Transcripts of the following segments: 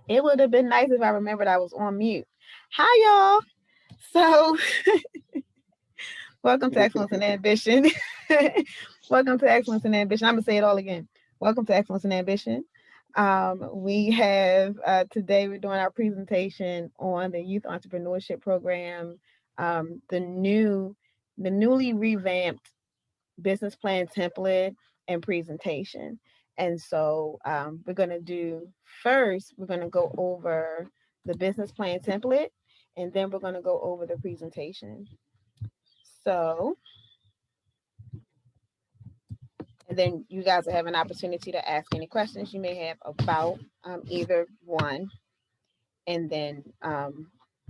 It would have been nice if I remembered I was on mute. Hi, y'all. So, welcome to Excellence and Ambition. Welcome to Excellence and Ambition. I'm going to say it all again. Welcome to Excellence and Ambition. We have today we're doing our presentation on the Youth Entrepreneurship Program, the newly revamped business plan template and presentation. And so we're going to do first, we're going to go over the business plan template, and then we're going to go over the presentation. So, and then you guys will have an opportunity to ask any questions you may have about either one, and then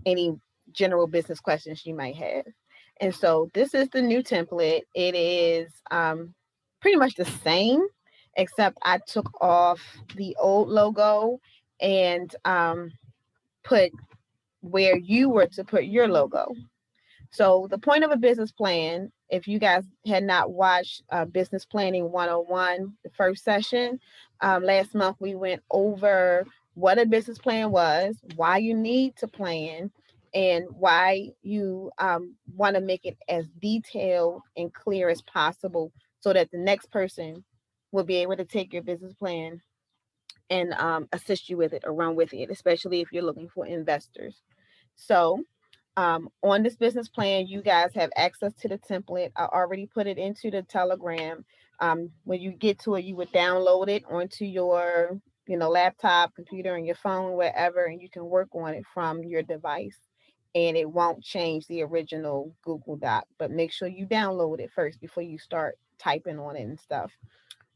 any general business questions you might have. And so this is the new template. It is pretty much the same, except I took off the old logo and put where you were to put your logo. So the point of a business plan, if you guys had not watched Business Planning 101, the first session, last month we went over what a business plan was, why you need to plan, and why you want to make it as detailed and clear as possible so that the next person will be able to take your business plan and assist you with it or run with it, especially if you're looking for investors. So on this business plan, you guys have access to the template. I already put it into the Telegram. When you get to it, you would download it onto your, laptop, computer, and your phone, wherever, and you can work on it from your device. And it won't change the original Google Doc, but make sure you download it first before you start typing on it and stuff.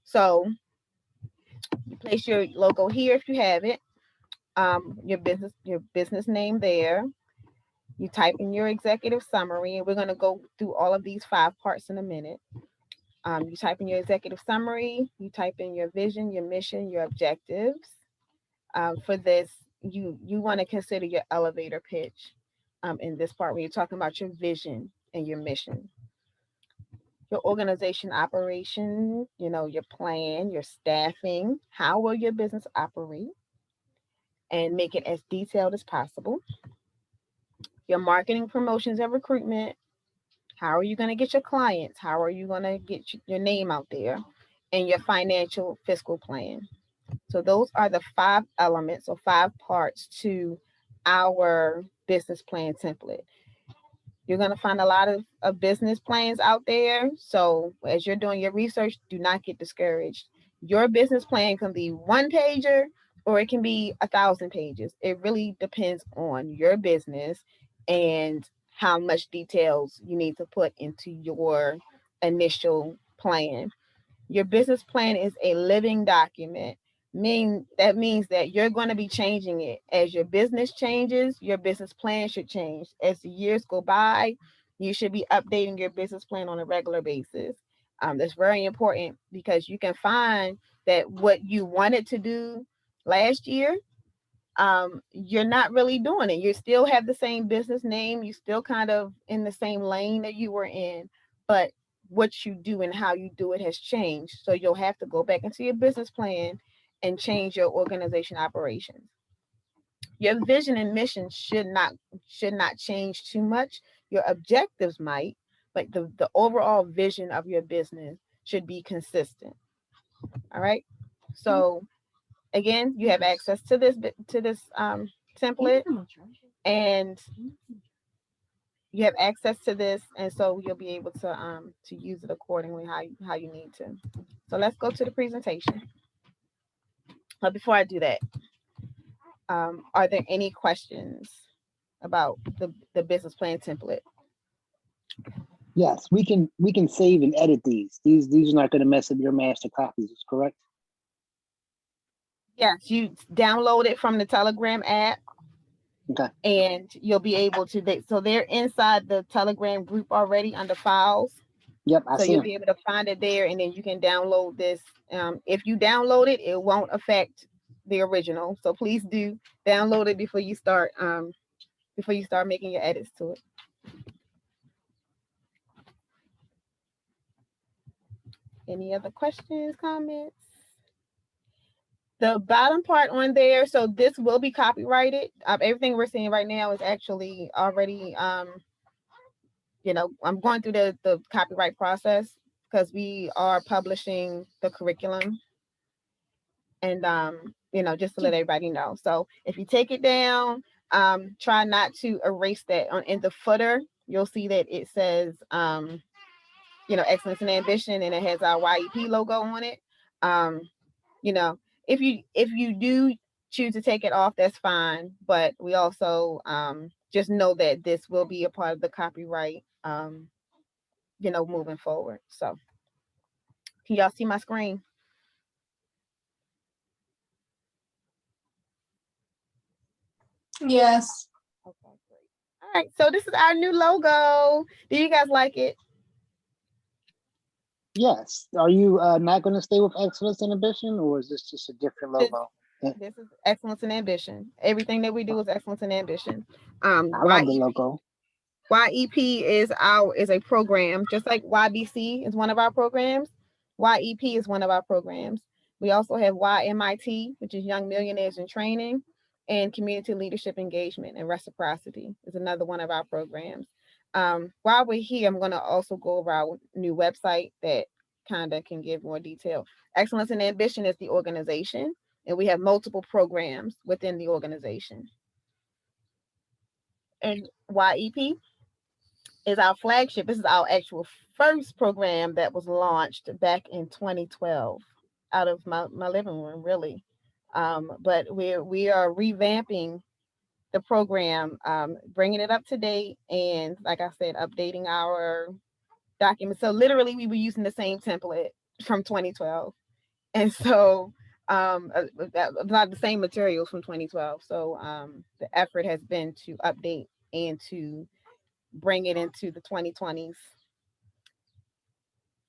So you place your logo here if you have it. Your business name there. You type in your executive summary, and we're going to go through all of these 5 parts in a minute. You type in your executive summary, you type in your vision, your mission, your objectives. For this, you want to consider your elevator pitch in this part when you're talking about your vision and your mission. Your organization operation, your plan, your staffing, how will your business operate, and make it as detailed as possible. Your marketing, promotions, and recruitment. How are you going to get your clients? How are you going to get your name out there? And your financial fiscal plan. So those are the 5 elements or 5 parts to our business plan template. You're going to find a lot of business plans out there. So as you're doing your research, do not get discouraged. Your business plan can be 1 pager or it can be 1,000 pages. It really depends on your business and how much details you need to put into your initial plan. Your business plan is a living document. That means that you're going to be changing it as your business changes. Your business plan should change as the years go by. You should be updating your business plan on a regular basis. That's very important because you can find that what you wanted to do last year, you're not really doing it. You still have the same business name. You still kind of in the same lane that you were in, but what you do and how you do it has changed. So you'll have to go back into your business plan and change your organization operations. Your vision and mission should not change too much. Your objectives might, but the overall vision of your business should be consistent. All right. So again, you have access to this template, and you have access to this, and so you'll be able to use it accordingly how you need to. So let's go to the presentation. But before I do that, are there any questions about the business plan template? Yes, we can save and edit these. These are not going to mess up your master copies, is correct? Yes, you download it from the Telegram app, Okay. and you'll be able to. So they're inside the Telegram group already under files. Yep, I So see you'll them. be able to find it there, and then you can download this. If you download it, it won't affect the original. So please do download it before you start making your edits to it. Any other questions, comments? The bottom part on there, so this will be copyrighted. Everything we're seeing right now is actually already, I'm going through the copyright process because we are publishing the curriculum, and just to let everybody know. So if you take it down, try not to erase that. On in the footer, you'll see that it says, excellence and ambition, and it has our YEP logo on it. Um, you know, if you do choose to take it off, that's fine. But we also just know that this will be a part of the copyright, moving forward. So can y'all see my screen? Yes. Okay, great. All right, so this is our new logo. Do you guys like it? Yes. Are you not going to stay with excellence and ambition, or is this just a different This logo? this is excellence and ambition. Everything that we do is excellence and ambition. I love the logo. YEP is a program, just like YBC is one of our programs. YEP is one of our programs. We also have YMIT, which is Young Millionaires in Training, and Community Leadership Engagement and Reciprocity is another one of our programs. While we're here, I'm going to also go over our new website that kind of can give more detail. Excellence and Ambition is the organization, and we have multiple programs within the organization. And YEP is our flagship. This is our actual first program that was launched back in 2012 out of my living room, really. But we are revamping the program, bringing it up to date, and like I said, updating our documents. So literally, we were using the same template from 2012, and so a lot of the same materials from 2012. So the effort has been to update and to bring it into the 2020s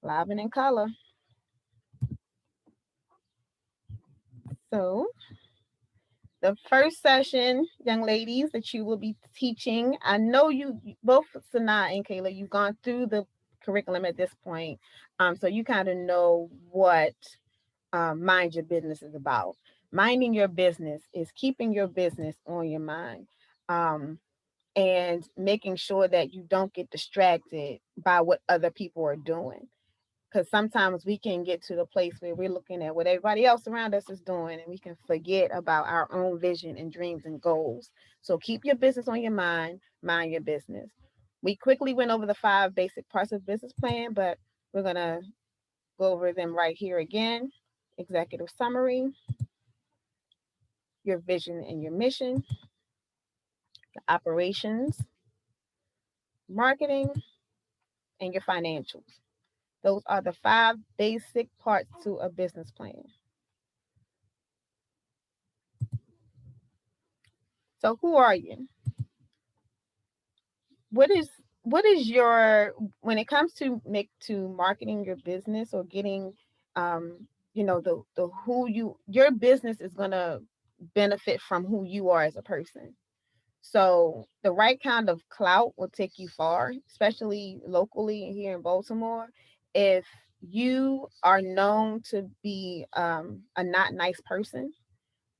live and in color. So the first session, young ladies, that you will be teaching, I know you both, Sanaa and Kayla, you've gone through the curriculum at this point. So you kind of know what Mind Your Business is about. Minding your business is keeping your business on your mind. And making sure that you don't get distracted by what other people are doing, because sometimes we can get to the place where we're looking at what everybody else around us is doing and we can forget about our own vision and dreams and goals. So keep your business on your mind, mind your business. We quickly went over the 5 basic parts of business plan, but we're going to go over them right here again. Executive summary, your vision and your mission, the operations, marketing, and your financials. Those are the 5 basic parts to a business plan. So who are you? What is your, when it comes to marketing your business or getting the who your business is going to benefit from who you are as a person. So the right kind of clout will take you far, especially locally here in Baltimore. If you are known to be a not nice person,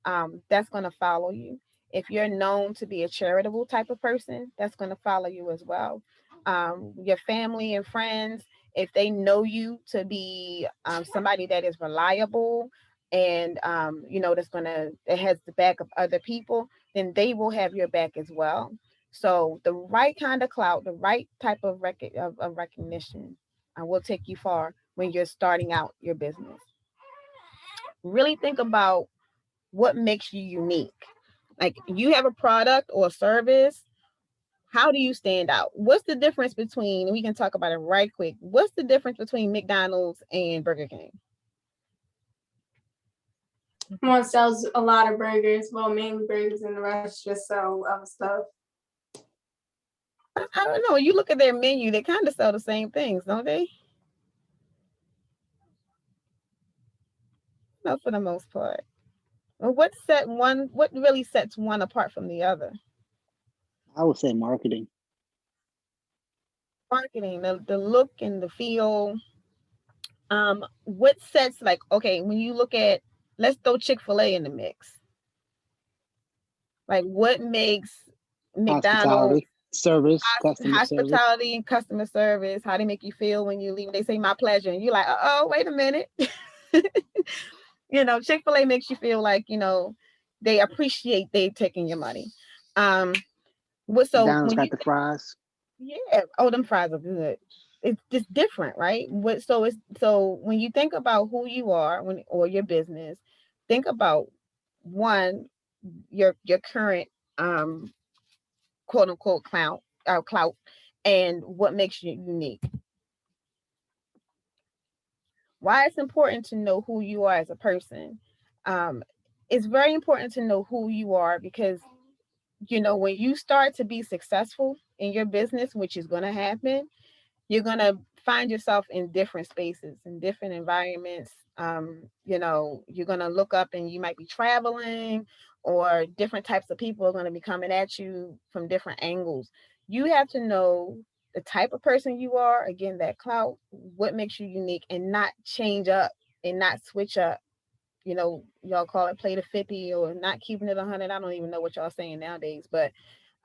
that's going to follow you. If you're known to be a charitable type of person, that's going to follow you as well. Your family and friends, if they know you to be somebody that is reliable and that has the back of other people, then they will have your back as well. So the right kind of clout, the right type of of recognition, will take you far when you're starting out your business. Really think about what makes you unique. Like, you have a product or a service, how do you stand out? What's the difference between, we can talk about it right quick, what's the difference between McDonald's and Burger King? One sells a lot of burgers, well, mainly burgers, and the rest just sell other stuff. I don't know, you look at their menu, they kind of sell the same things, don't they? No, for the most part. Well, what really sets one apart from the other? I would say marketing. Marketing, the look and the feel. What sets, like, okay, when you look at let's throw Chick-fil-A in the mix. Like, what makes McDonald's Hospitality, service, customer service. hospitality and customer service, how they make you feel when you leave? They say my pleasure, and you're like, oh, wait a minute. Chick-fil-A makes you feel like, they appreciate they taking your money. So McDonald's when got you the fries. Yeah, oh, them fries are good. It's just different, right? So when you think about who you are or your business, think about one, your current um quote unquote clout, and what makes you unique. Why it's important to know who you are as a person. Um, it's very important to know who you are because when you start to be successful in your business, which is going to happen, you're going to find yourself in different spaces, in different environments. You're going to look up and you might be traveling, or different types of people are going to be coming at you from different angles. You have to know the type of person you are, again, that clout, what makes you unique, and not change up and not switch up. Y'all call it play the 50 or not keeping it 100. I don't even know what y'all saying nowadays, but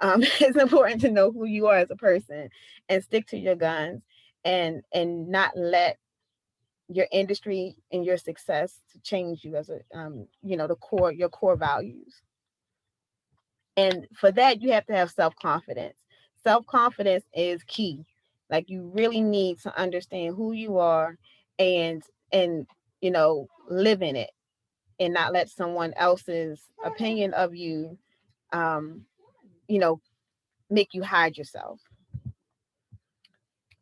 it's important to know who you are as a person and stick to your guns, and not let your industry and your success to change you as your core values. And for that, you have to have self-confidence. Self-confidence is key. Like, you really need to understand who you are, and live in it, and not let someone else's opinion of you um you know make you hide yourself.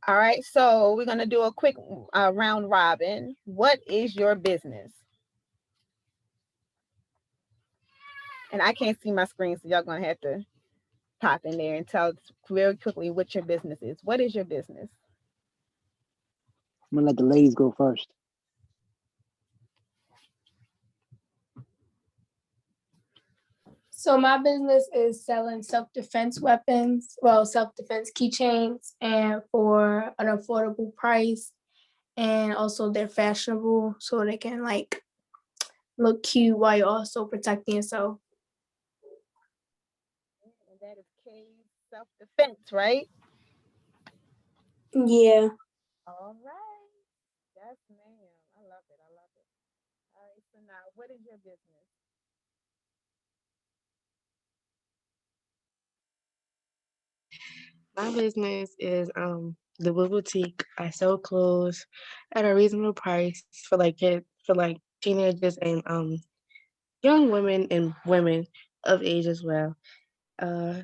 All right, so we're going to do a quick round robin. What is your business? And I can't see my screen, so y'all going to have to pop in there and tell very quickly what your business is. What is your business? I'm gonna let the ladies go first. So my business is selling self-defense weapons, well, self-defense keychains, and for an affordable price. And also they're fashionable, so they can look cute while you're also protecting yourself. And that is K Self-Defense, right? Yeah. All right. Yes, ma'am. I love it. I love it. All right. So now, what is your business? My business is the Blue Boutique. I sell clothes at a reasonable price for like kids, for like teenagers and young women and women of age as well.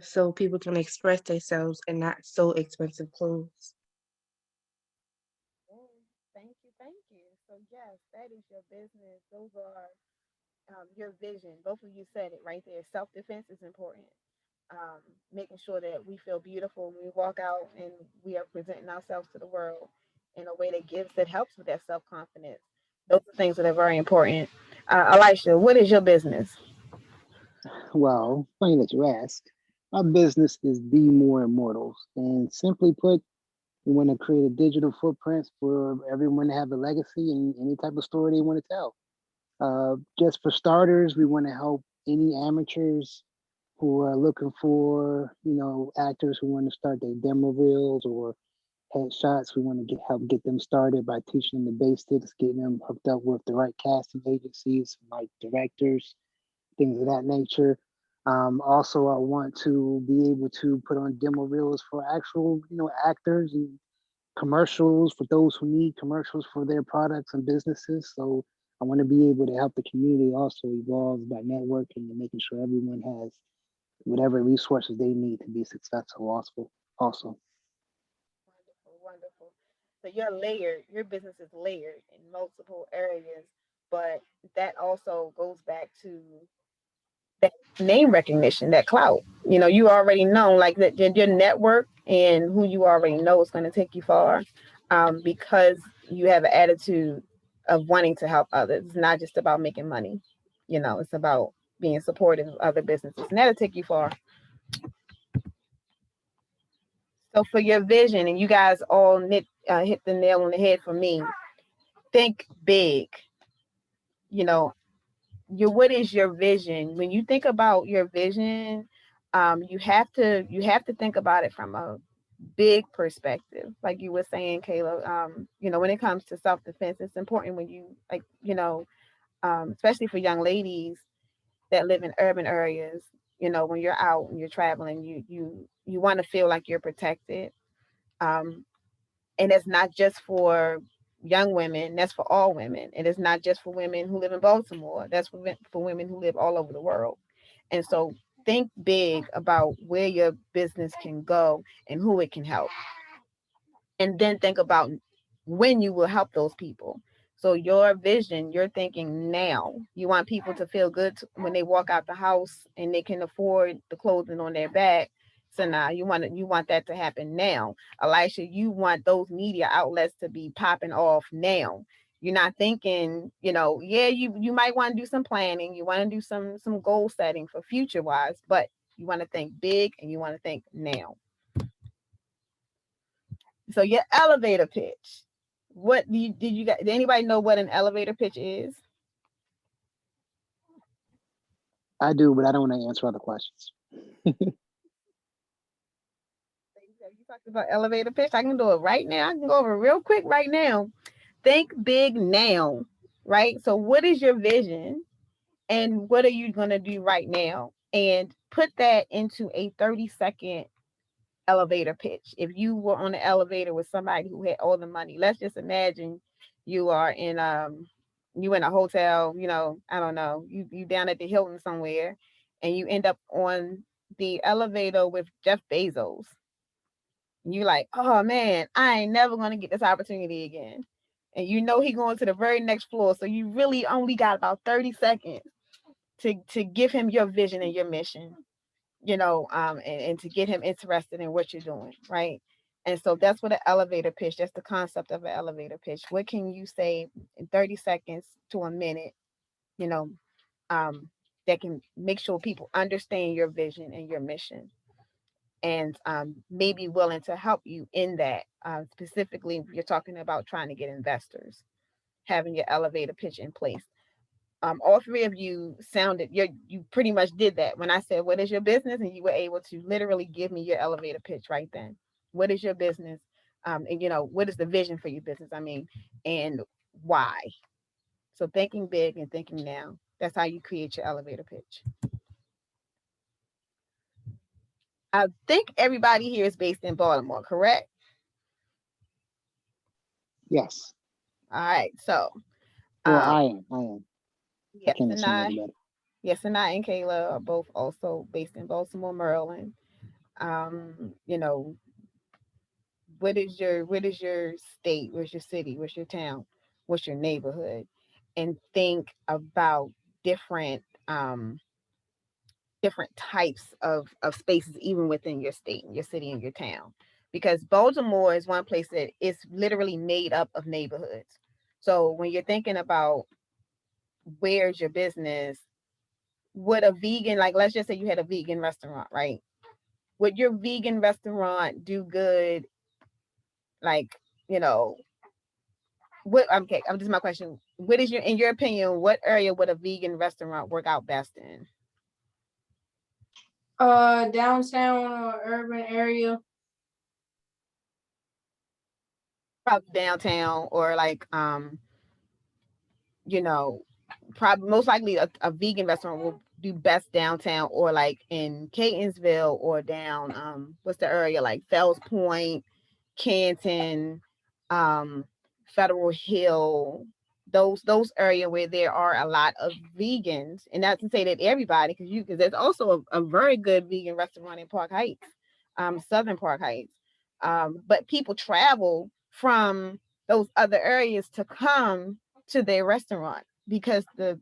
So people can express themselves and not so expensive clothes. Oh, thank you. Thank you. So, yes, that is your business. Those are your vision. Both of you said it right there. Self-defense is important. um, Making sure that we feel beautiful when we walk out and we are presenting ourselves to the world in a way that helps with that self confidence. Those are things that are very important. Elisha, what is your business? Well, funny that you ask. My business is Be More Immortals, and simply put, we want to create a digital footprint for everyone to have a legacy and any type of story they want to tell. Just for starters, we want to help any amateurs who are looking for, actors who want to start their demo reels or headshots. We want to help get them started by teaching them the basics, getting them hooked up with the right casting agencies, like directors, things of that nature. Also, I want to be able to put on demo reels for actual, actors and commercials for those who need commercials for their products and businesses. So I want to be able to help the community also evolve by networking and making sure everyone has whatever resources they need to be successful also. Wonderful, wonderful. So you're layered. Your business is layered in multiple areas, but that also goes back to that name recognition, that clout. You already know, like, that your network and who you already know is going to take you far, because you have an attitude of wanting to help others. It's not just about making money. It's about being supportive of other businesses, and that'll take you far. So for your vision, and you guys all hit the nail on the head for me. Think big. You know, what is your vision? When you think about your vision, you have to think about it from a big perspective. Like you were saying, Kayla, when it comes to self-defense, it's important when you like, especially for young ladies that live in urban areas, when you're out and you're traveling, you want to feel like you're protected. Um, and it's not just for young women, that's for all women. And it's not just for women who live in Baltimore, that's for women who live all over the world. And so think big about where your business can go and who it can help, and then think about when you will help those people. So your vision, you're thinking now. You want people to feel good when they walk out the house and they can afford the clothing on their back. So now you want that to happen now. Elisha, you want those media outlets to be popping off now. You're not thinking, yeah, you might want to do some planning, you want to do some goal setting for future wise, but you want to think big and you want to think now. So your elevator pitch. What did anybody know what an elevator pitch is? I do, but I don't want to answer other questions. You talked about elevator pitch. I can do it right now. I can go over real quick right now. Think big now, right? So what is your vision and what are you going to do right now? And put that into a 30-second elevator pitch. If you were on the elevator with somebody who had all the money, let's just imagine you are in a hotel, I don't know, you down at the Hilton somewhere, and you end up on the elevator with Jeff Bezos. And you like, oh man, I ain't never gonna get this opportunity again. And he going to the very next floor. So you really only got about 30 seconds to give him your vision and your mission, and to get him interested in what you're doing, right? And so that's what an elevator pitch, that's the concept of an elevator pitch. What can you say in 30 seconds to a minute, you know, um, that can make sure people understand your vision and your mission, and maybe willing to help you in that. Specifically, if you're talking about trying to get investors, having your elevator pitch in place. All three of you sounded you pretty much did that when I said, what is your business? And you were able to literally give me your elevator pitch right then. What is your business? And what is the vision for your business? I mean, and why? So thinking big and thinking now. That's how you create your elevator pitch. I think everybody here is based in Baltimore, correct? Yes. All right. So Well, um I am. I am. I yes, can't and assume I everybody. yes, and I and Kayla are both also based in Baltimore, Maryland. Um, you know, what is your state, what's your city, what's your town, what's your neighborhood, and think about different different types of spaces even within your state, your city, and your town, because Baltimore is one place that is literally made up of neighborhoods. So when you're thinking about where's your business, would a vegan, like let's just say you had a vegan restaurant, right? Would your vegan restaurant do good, like, you know what, okay, I'm just my question. What is in your opinion, what area would a vegan restaurant work out best in? Downtown or urban area. Probably downtown, or like you know, probably most likely a vegan restaurant will do best downtown, or like in Catonsville, or down what's the area, like Fells Point, Canton, um, Federal Hill, those area where there are a lot of vegans. And not to say that everybody, because there's also a very good vegan restaurant in Park Heights, Southern Park Heights. But people travel from those other areas to come to their restaurant, because the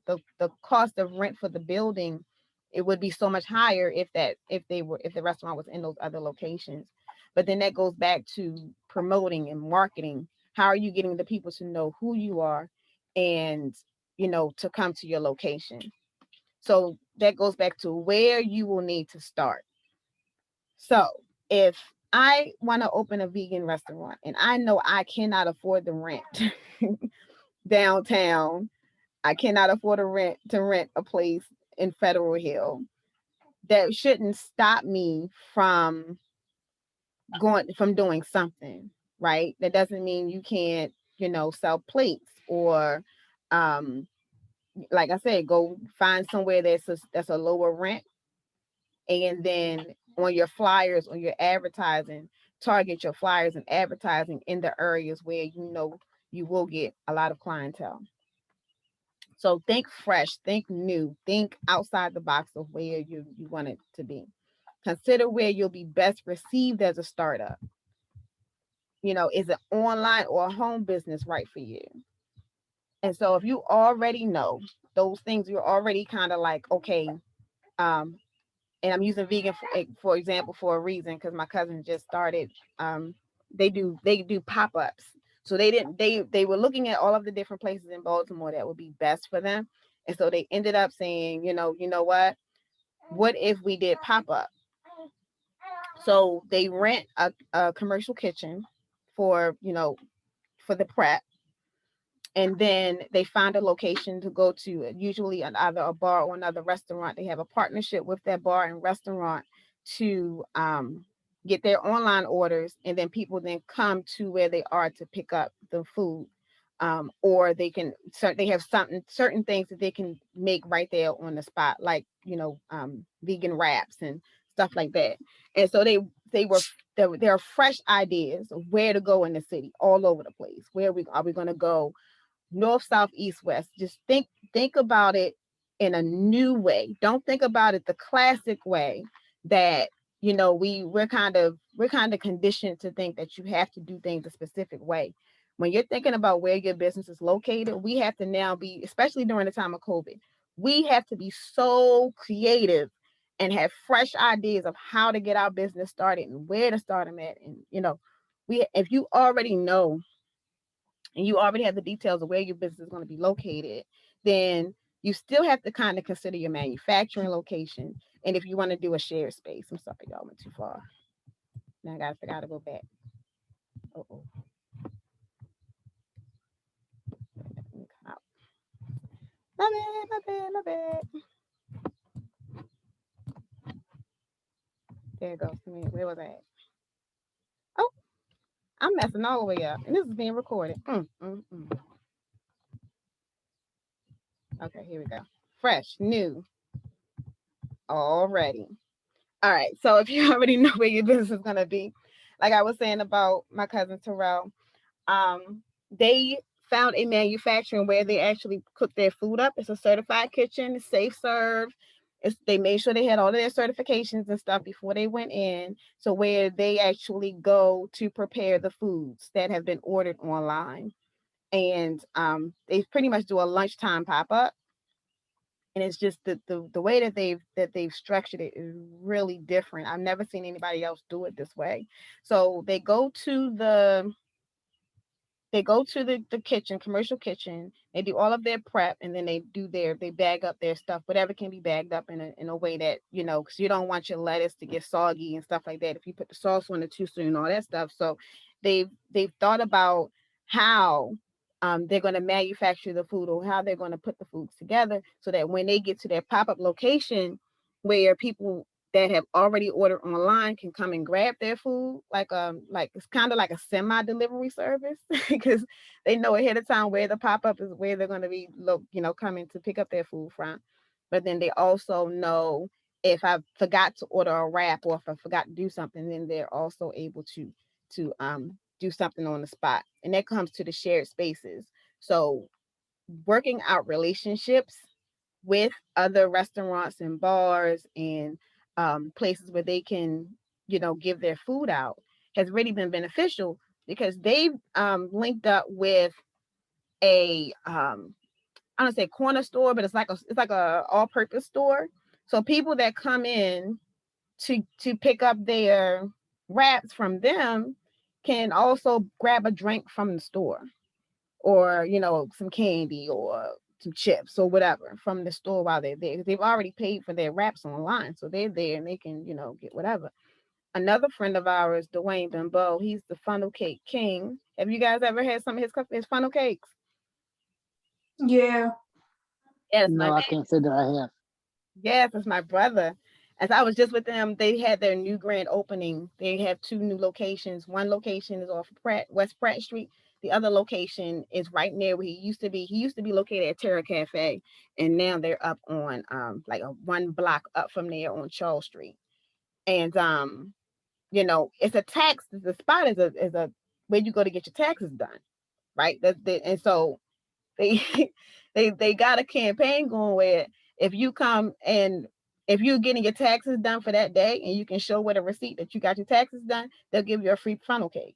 cost of rent for the building, it would be so much higher if the restaurant was in those other locations. But then that goes back to promoting and marketing. How are you getting the people to know who you are, and to come to your location? So that goes back to where you will need to start. So if I want to open a vegan restaurant and I know I cannot afford the rent downtown, I cannot afford to rent a place in Federal Hill. That shouldn't stop me from doing something, right? That doesn't mean you can't, sell plates or um like I said, go find somewhere that's a lower rent, and then on your flyers, on your advertising, target your flyers and advertising in the areas where you will get a lot of clientele. So think fresh, think new, think outside the box of where you want it to be. Consider where you'll be best received as a startup. Is it online or a home business right for you? And so if you already know those things, you're already kind of like, okay, um, and I'm using vegan for example for a reason, because my cousin just started. Um, they do pop-ups. So they were looking at all of the different places in Baltimore that would be best for them, and so they ended up saying, what if we did pop-up? So they rent a commercial kitchen for for the prep, and then they find a location to go to, usually either a bar or another restaurant. They have a partnership with that bar and restaurant to get their online orders, and then people then come to where they are to pick up the food. Or they have certain things that they can make right there on the spot, like vegan wraps and stuff like that. And so they were there are fresh ideas of where to go in the city, all over the place. Where we are we going to go? North, south, east, west. Just think about it in a new way. Don't think about it the classic way that we're kind of conditioned to think that you have to do things a specific way. When you're thinking about where your business is located, we have to now be, especially during the time of COVID, we have to be so creative and have fresh ideas of how to get our business started and where to start them at. And if you already know and you already have the details of where your business is going to be located, then you still have to kind of consider your manufacturing location. And if you want to do a shared space, I'm sorry, y'all went too far. Now I got to figure out to go back. Oh, let me come out. My bad, my bad, my bad. There it goes. Where was I at? Oh, I'm messing all the way up. And this is being recorded. Okay, here we go. Fresh, new, already. All right. So if you already know where your business is going to be, like I was saying about my cousin Terrell, they found a manufacturing where they actually cook their food up. It's a certified kitchen, safe serve. They made sure they had all of their certifications and stuff before they went in. So where they actually go to prepare the foods that have been ordered online. And they pretty much do a lunchtime pop-up. And it's just the way that they've structured it is really different. I've never seen anybody else do it this way. So they go to the kitchen, commercial kitchen. They do all of their prep, and then they bag up their stuff, whatever can be bagged up in a way that, because you don't want your lettuce to get soggy and stuff like that if you put the sauce on it too soon, all that stuff. So they've thought about how they're going to manufacture the food, or how they're going to put the foods together, so that when they get to their pop-up location, where people that have already ordered online can come and grab their food, like it's kind of like a semi delivery service, because they know ahead of time where the pop-up is, where they're going to be coming to pick up their food from. But then they also know, if I forgot to order a wrap, or if I forgot to do something, then they're also able to do something on the spot. And that comes to the shared spaces. So working out relationships with other restaurants and bars and places where they can, give their food out, has really been beneficial, because they've linked up with a I don't say corner store, but it's like a all-purpose store. So people that come in to pick up their wraps from them can also grab a drink from the store, or some candy or some chips or whatever from the store while they're there. They've already paid for their wraps online, so they're there and they can get whatever. Another friend of ours, Dwayne Bimbo, he's the funnel cake king. Have you guys ever had some of his funnel cakes? Yeah. Yes, my No, I can't say that I have. yes, it's my brother. As I was just with them, they had their new grand opening. They have two new locations. One location is off West Pratt Street. The other location is right near where he used to be. He used to be located at Terra Cafe, and now they're up on like a one block up from there on Charles Street. And it's a tax. The spot is a where you go to get your taxes done, right? And so they they got a campaign going where if you come and if you're getting your taxes done for that day and you can show with a receipt that you got your taxes done, they'll give you a free funnel cake.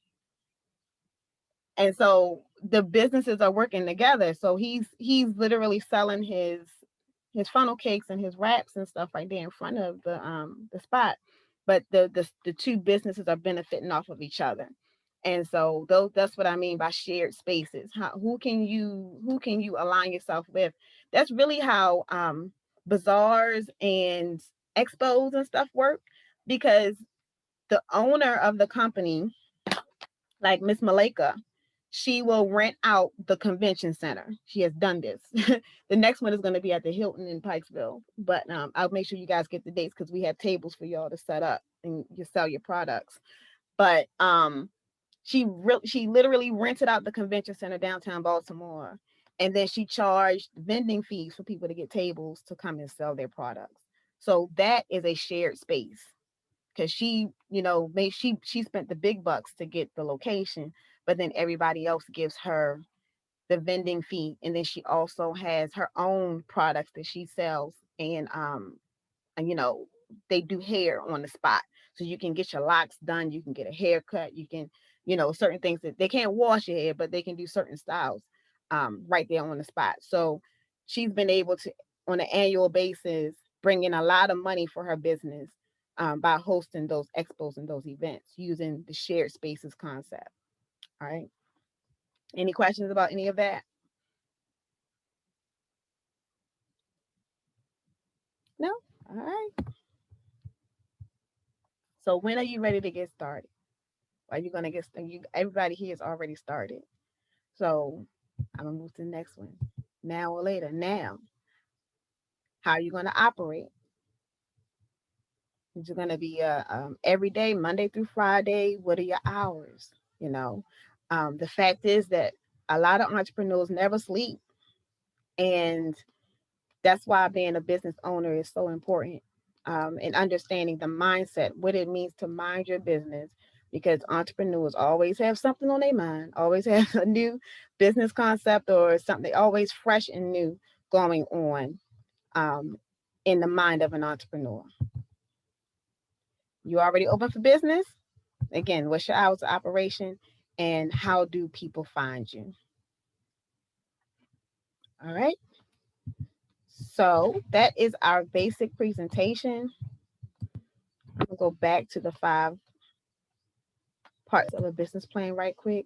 And so the businesses are working together. So he's literally selling his funnel cakes and his wraps and stuff right there in front of the spot. But the two businesses are benefiting off of each other. And so those that's what I mean by shared spaces. Who can you align yourself with? That's really how bazaars and expos and stuff work, because the owner of the company, like Miss Malika, she will rent out the convention center. She has done this. The next one is going to be at the Hilton in Pikesville, but I'll make sure you guys get the dates because we have tables for y'all to set up and you sell your products. But she literally rented out the convention center downtown Baltimore, and then she charged vending fees for people to get tables to come and sell their products. So that is a shared space, because she spent the big bucks to get the location, but then everybody else gives her the vending fee, and then she also has her own products that she sells, and they do hair on the spot, so you can get your locks done, you can get a haircut, you can certain things that they can't wash your hair, but they can do certain styles right there on the spot. So she's been able to, on an annual basis, bring in a lot of money for her business by hosting those expos and those events using the shared spaces concept. All right, any questions about any of that? No. All right, so when are you ready to get started? Are you gonna get you everybody here is already started. So I'm gonna move to the next one. Now or later. Now, how are you gonna operate? Is it gonna be every day, Monday through Friday? What are your hours? You know, the fact is that a lot of entrepreneurs never sleep, and that's why being a business owner is so important. And understanding the mindset, what it means to mind your business, because entrepreneurs always have something on their mind, always have a new business concept or something always fresh and new going on um, in the mind of an entrepreneur. You already open for business? Again, what's your hours of operation and how do people find you? All right. So that is our basic presentation. I'll go back to the 5 parts of a business plan right quick.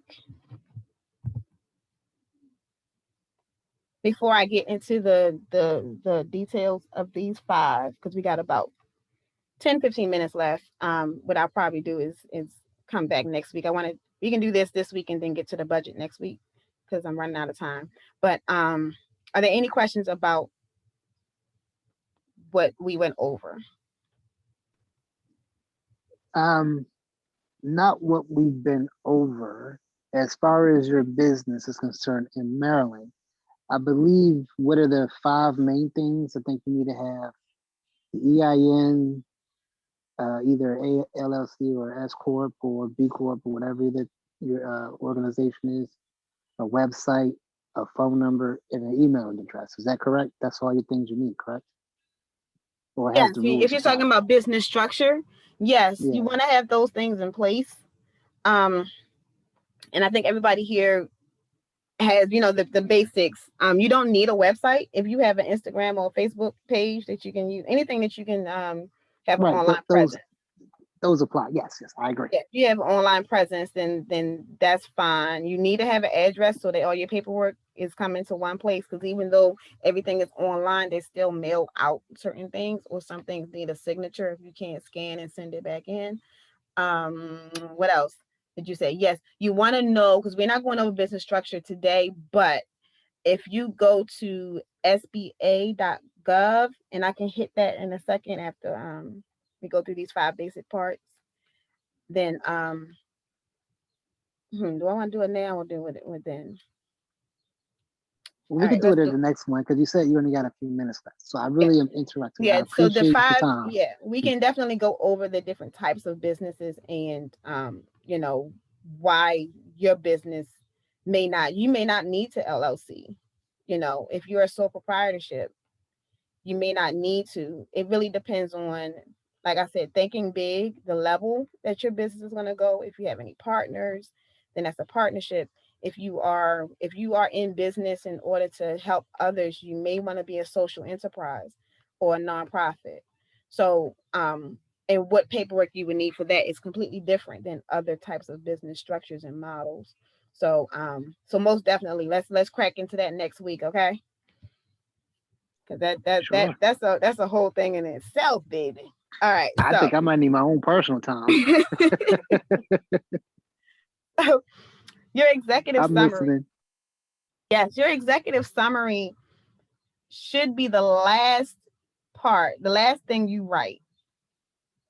Before I get into the details of these 5, because we got about 10-15 minutes left. What I'll probably do is come back next week. We can do this week and then get to the budget next week because I'm running out of time. But are there any questions about what we went over? Um, Not what we've been over. As far as your business is concerned in Maryland, I believe what are the 5 main things? I think you need to have the EIN, either a LLC or S corp or B corp or whatever that your organization is, a website, a phone number, and an email address. Is that correct? That's all your things you need, correct? Or Yes, has the if rules you're talking applied? about business structure, yes, you Yeah, want to have those things in place. Um, and I think everybody here has, the basics. You don't need a website if you have an Instagram or Facebook page that you can use, anything that you can have an right. online Those presence. those apply. Yes, yes, I agree. Yeah, if you have an online presence, then that's fine. You need to have an address so that all your paperwork is coming to one place. Because even though everything is online, they still mail out certain things, or some things need a signature if you can't scan and send it back in. What else did you say? Yes, you want to know, because we're not going over business structure today, but if you go to sba.gov, and I can hit that in a second after we go through these 5 basic parts. Then do I want to do it now or do it then? Well, All we right, could do let's it at do. the next one because you said you only got a few minutes left. So I Yeah, really am interrupting. I yeah. So the appreciate the five, time. yeah, we can definitely go over the different types of businesses and why your business you may not need to LLC. If you're a sole proprietorship, you may not need to. It really depends on, like I said, thinking big, the level that your business is going to go. If you have any partners, then that's a partnership. If you are in business in order to help others, you may want to be a social enterprise or a nonprofit. So, and what paperwork you would need for that is completely different than other types of business structures and models. So most definitely, let's crack into that next week, okay? Cause Sure. that's a whole thing in itself, baby. All right, I so think I might need my own personal time. your executive I'm summary. listening. Yes, your executive summary should be the last part, the last thing you write.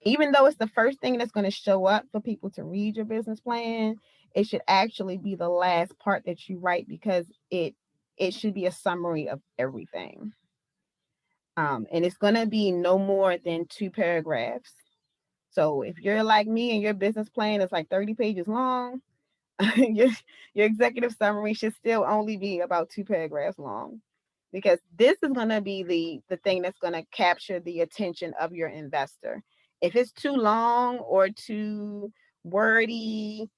Even though it's the first thing that's going to show up for people to read your business plan, it should actually be the last part that you write because it should be a summary of everything. And it's going to be no more than 2 paragraphs. So if you're like me and your business plan is like 30 pages long, your, your executive summary should still only be about 2 paragraphs long because this is going to be the thing that's going to capture the attention of your investor. If it's too long or too wordy,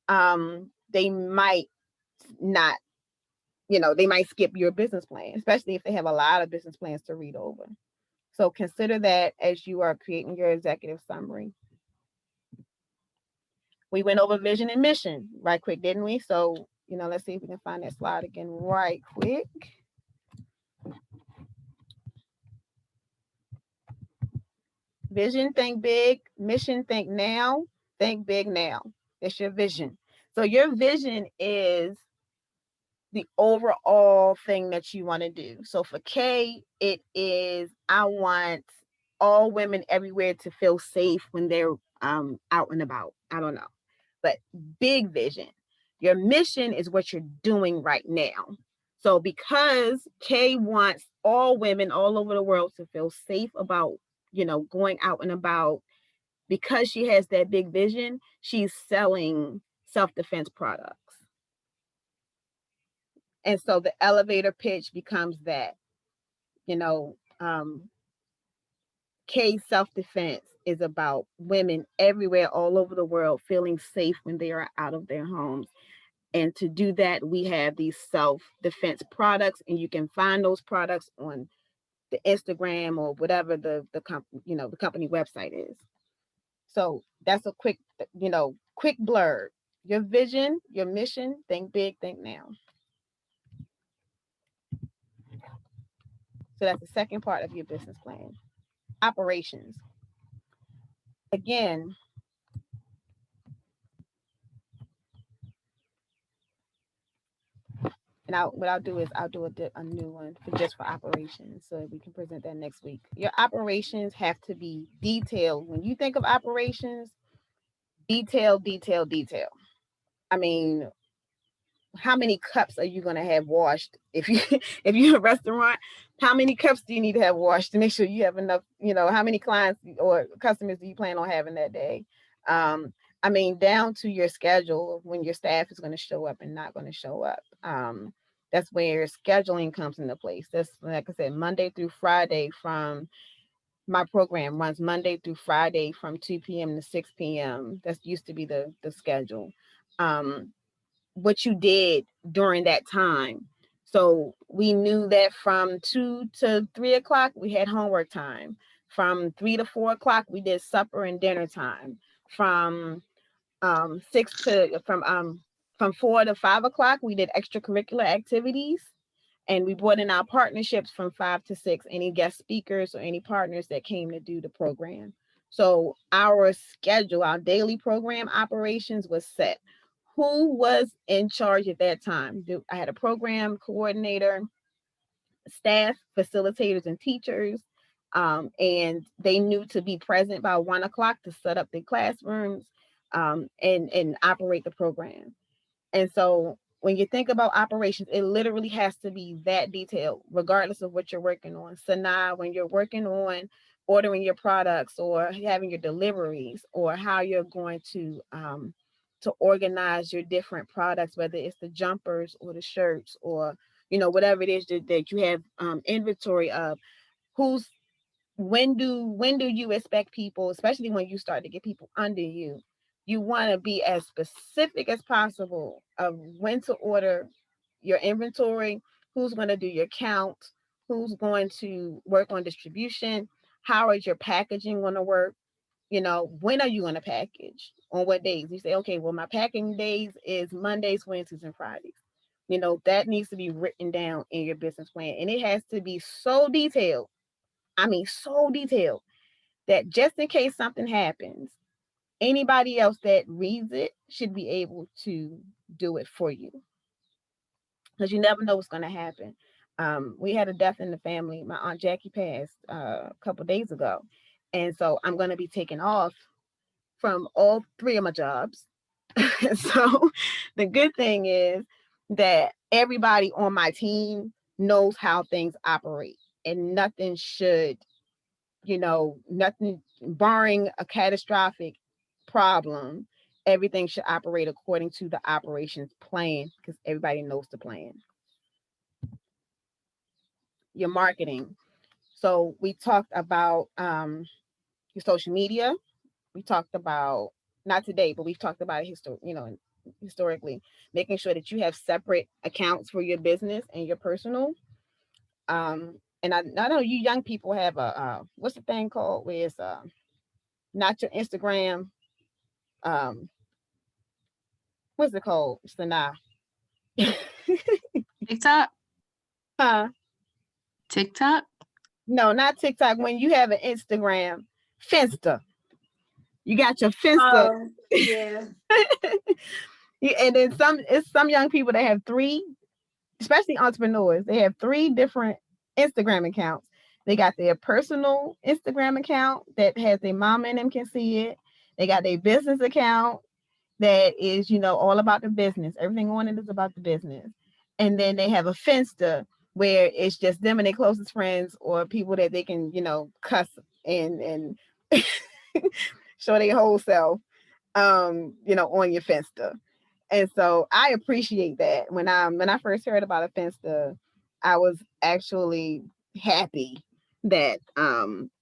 they might not, they might skip your business plan, especially if they have a lot of business plans to read over. So consider that as you are creating your executive summary. We went over vision and mission right quick, didn't we? So, let's see if we can find that slide again right quick. Vision, think big. Mission, think now. Think big now. It's your vision. So your vision is the overall thing that you want to do. So for Kay, it is I want all women everywhere to feel safe when they're out and about. I don't know. But big vision. Your mission is what you're doing right now. So because Kay wants all women all over the world to feel safe about, going out and about, because she has that big vision, she's selling self-defense products. And so the elevator pitch becomes that, you know, um, Kay's self-defense is about women everywhere, all over the world, feeling safe when they are out of their homes. And to do that, we have these self-defense products, and you can find those products on the Instagram or whatever the company website is. So that's a quick blurb. Your vision, your mission, think big, think now. So that's the second part of your business plan. Operations. Again, and what I'll do is I'll do a new one for operations so we can present that next week. Your operations have to be detailed. When you think of operations, detail, detail, detail. I mean, how many cups are you going to have washed if you if you're a restaurant? How many cups do you need to have washed to make sure you have enough? How many clients or customers do you plan on having that day? I mean, down to your schedule of when your staff is going to show up and not going to show up. That's where scheduling comes into place. That's, like I said, Monday through Friday. From my program runs Monday through Friday from 2 p.m. to 6 p.m. That's used to be the schedule. What you did during that time. So we knew that from 2 to 3 o'clock, we had homework time. From 3 to 4 o'clock, we did supper and dinner time. From um, six to from 4 to 5 o'clock, we did extracurricular activities. And we brought in our partnerships from 5 to 6, any guest speakers or any partners that came to do the program. So our schedule, our daily program operations was set. Who was in charge at that time? I had a program coordinator, staff, facilitators, and teachers. And they knew to be present by 1 o'clock to set up their classrooms, and operate the program. And so when you think about operations, it literally has to be that detailed, regardless of what you're working on. So now when you're working on ordering your products or having your deliveries, or how you're going to organize your different products, whether it's the jumpers or the shirts, or whatever it is that you have inventory of, who's when do you expect people, especially when you start to get people under you want to be as specific as possible of when to order your inventory, who's going to do your count, who's going to work on distribution, how is your packaging going to work, when are you going to package, on what days. You say, okay, well, my packing days is Mondays, Wednesdays, and Fridays. That needs to be written down in your business plan, and it has to be so detailed. I mean, so detailed that just in case something happens, anybody else that reads it should be able to do it for you, because you never know what's going to happen. We had a death in the family. My aunt Jackie passed a couple days ago, and so I'm going to be taking off from all three of my jobs. So the good thing is that everybody on my team knows how things operate, and nothing should, nothing, barring a catastrophic problem, everything should operate according to the operations plan, because everybody knows the plan. Your marketing. So we talked about your social media. We talked about, not today, but we've talked about it historically, making sure that you have separate accounts for your business and your personal. And I know you young people have a what's the thing called, where it's not your Instagram, um what's it called? Sanaa. TikTok? Huh? TikTok? No, not TikTok. When you have an Instagram, Finsta. You got your Finsta. Oh, yeah. And then some young people that have three, especially entrepreneurs, they have three different Instagram accounts. They got their personal Instagram account that has their mom and them can see it. They got their business account that is, all about the business. Everything on it is about the business. And then they have a Finsta where it's just them and their closest friends, or people that they can, cuss and show their whole self, on your Finsta. And so I appreciate that. When I first heard about a Finsta, I was actually happy that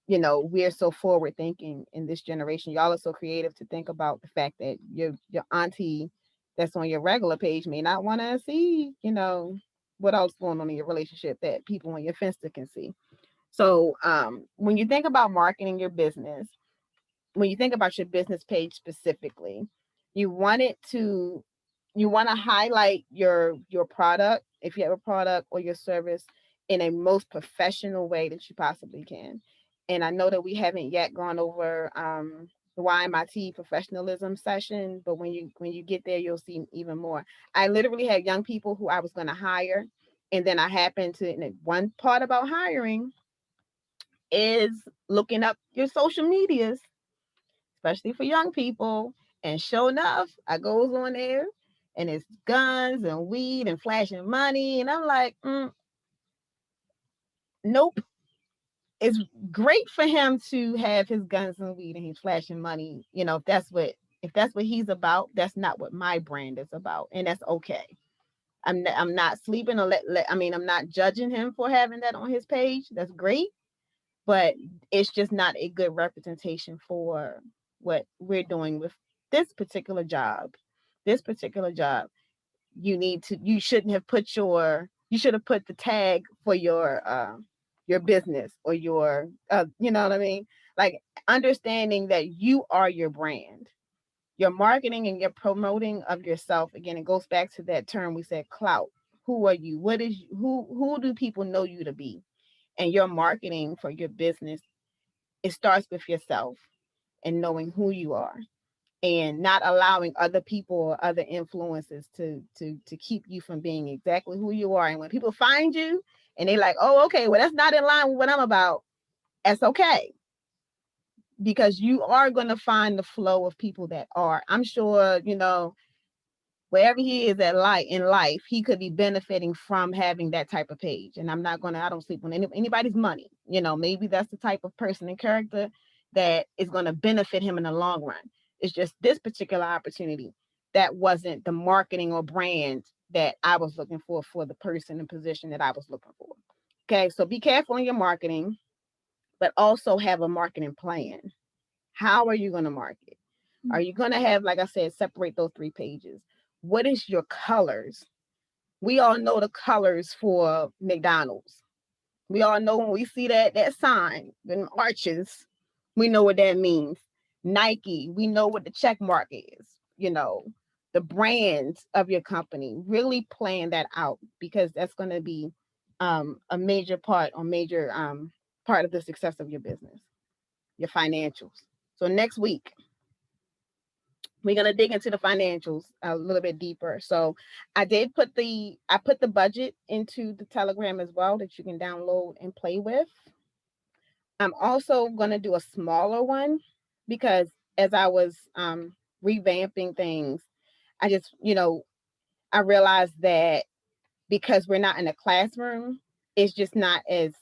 we're so forward thinking in this generation. Y'all are so creative to think about the fact that your auntie that's on your regular page may not want to see, what else going on in your relationship that people on your Finsta can see. So when you think about marketing your business, when you think about your business page specifically, you want it to you want to highlight your product, if you have a product or your service, in a most professional way that you possibly can. And I know that we haven't yet gone over the YMIT professionalism session, but when you get there, you'll see even more. I literally had young people who I was going to hire, and then I happened to, and one part about hiring is looking up your social medias, especially for young people. And sure enough, I goes on there and it's guns and weed and flashing money. And I'm like, nope. It's great for him to have his guns and weed and he's flashing money. If that's what he's about, that's not what my brand is about. And that's okay. I'm not sleeping or I'm not judging him for having that on his page. That's great, but it's just not a good representation for what we're doing with this particular job. This particular job, you shouldn't have put you should have put the tag for your business or your you know what I mean? Like, understanding that you are your brand. Your marketing and your promoting of yourself, again, it goes back to that term we said, clout. Who are you? Who do people know you to be? And your marketing for your business, it starts with yourself and knowing who you are. and not allowing other people or other influences to keep you from being exactly who you are. And when people find you and they like, oh, okay, well, that's not in line with what I'm about, that's okay, because you are going to find the flow of people that are. I'm sure, wherever he is at light in life, he could be benefiting from having that type of page. And I don't sleep on anybody's money. Maybe that's the type of person and character that is going to benefit him in the long run. It's just this particular opportunity that wasn't the marketing or brand that I was looking for the person and position that I was looking for. Okay, so be careful in your marketing, but also have a marketing plan. How are you going to market? Are you going to have, like I said, separate those 3 pages? What is your colors? We all know the colors for McDonald's. We all know when we see that sign, the arches, we know what that means. Nike, we know what the check mark is. The brands of your company. Really plan that out, because that's going to be a major part part of the success of your business, your financials. So next week, we're gonna dig into the financials a little bit deeper. So I put the budget into the Telegram as well, that you can download and play with. I'm also gonna do a smaller one, because as I was revamping things, I just I realized that because we're not in a classroom, it's just not as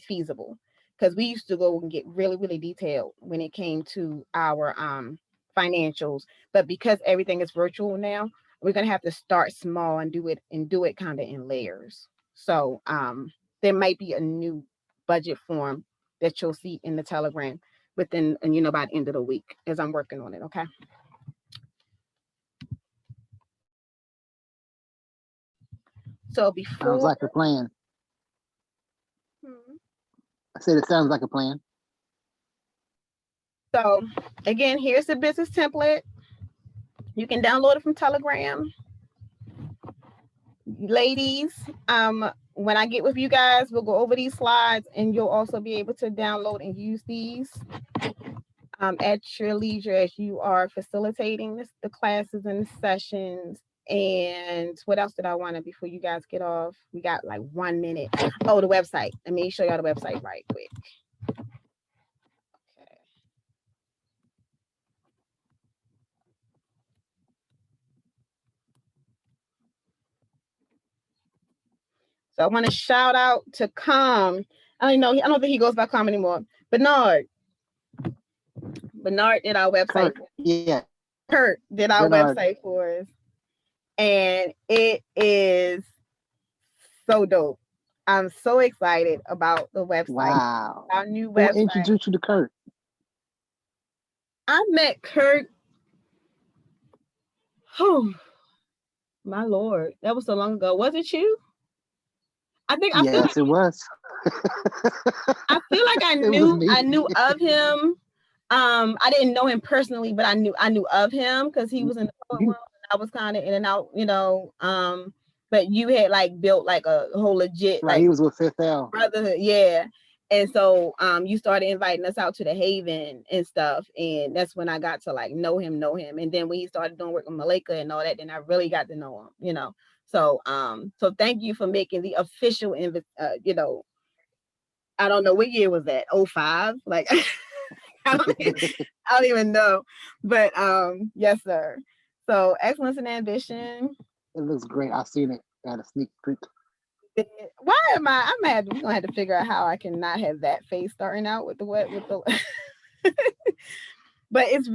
feasible, because we used to go and get really, really detailed when it came to our financials. But because everything is virtual now, we're gonna have to start small and do it kind of in layers. So there might be a new budget form that you'll see in the Telegram within, and by the end of the week, as I'm working on it. Okay. So Sounds before like a plan. hmm, I said it sounds like a plan. so again, here's the business template. You can download it from Telegram. Ladies, when I get with you guys, we'll go over these slides, and you'll also be able to download and use these at your leisure as you are facilitating the classes and the sessions. And what else did I want to, before you guys get off? We got like 1 minute. Oh, the website. Let me show y'all the website right quick. Okay. So I want to shout out to Com. I don't think he goes by Com anymore. Bernard did our website. Kurt, yeah, Kurt did our Bernard. website for us, and it is so dope. I'm so excited about the website, Wow. our new Who website. introduced you to Kurt? I met Kurt. Oh, my Lord, that was so long ago. Was it you? I think I feel Yes, it was. I feel like It was me. I knew of him. I didn't know him personally, but I knew of him because he was in the poet You, world, and I was kind of in and out. But you had like built like a whole legit right, like he was with Fifth L. brotherhood, yeah. And so you started inviting us out to the Haven and stuff, and that's when I got to like know him. And then when he started doing work with Malika and all that, then I really got to know him. So thank you for making the official I don't know what year was that. 05? Like I don't even know. But yes, sir. So excellence and ambition. It looks great. I seen it at a sneak peek. Why am I? We're gonna have to figure out how I can not have that face starting out with the what with the but it's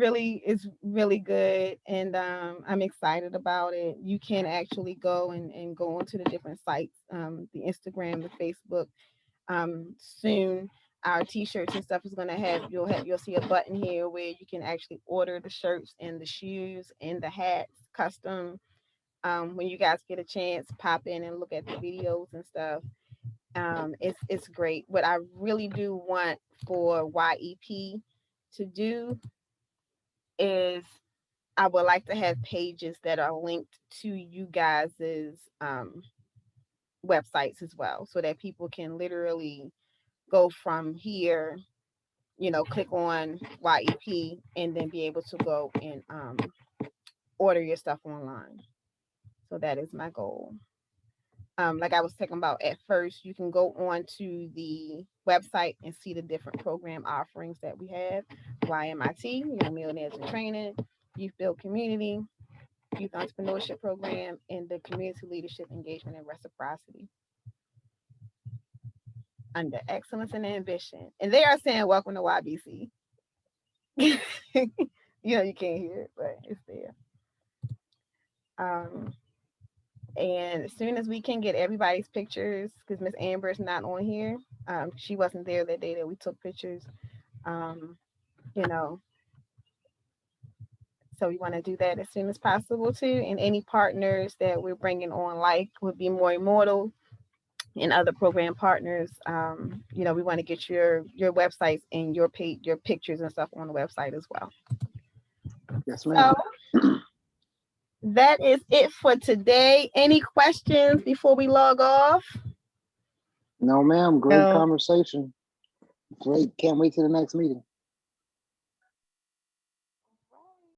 really good, and I'm excited about it. You can actually go and go onto the different sites, the Instagram, the Facebook. Soon our t-shirts and stuff is gonna you'll see a button here where you can actually order the shirts and the shoes and the hats custom. When you guys get a chance, pop in and look at the videos and stuff. It's great. What I really do want for YEP to do is I would like to have pages that are linked to you guys's websites as well, so that people can literally go from here click on YEP and then be able to go and order your stuff online. So that is my goal. Like I was talking about at first, you can go on to the website and see the different program offerings that we have. YMIT, Young Millionaires in Training, Youth Build Community, Youth Entrepreneurship Program, and the Community Leadership Engagement and Reciprocity under Excellence and Ambition. And they are saying, welcome to YBC. You can't hear it, but it's there. And as soon as we can get everybody's pictures, because Miss Amber's not on here, she wasn't there that day that we took pictures. So we want to do that as soon as possible too. And any partners that we're bringing on, like would be More Immortal and other program partners. We want to get your websites and your pictures and stuff on the website as well. Yes, ma'am. So that is it for today. Any questions before we log off? No, ma'am. Great conversation. Great. Can't wait till the next meeting.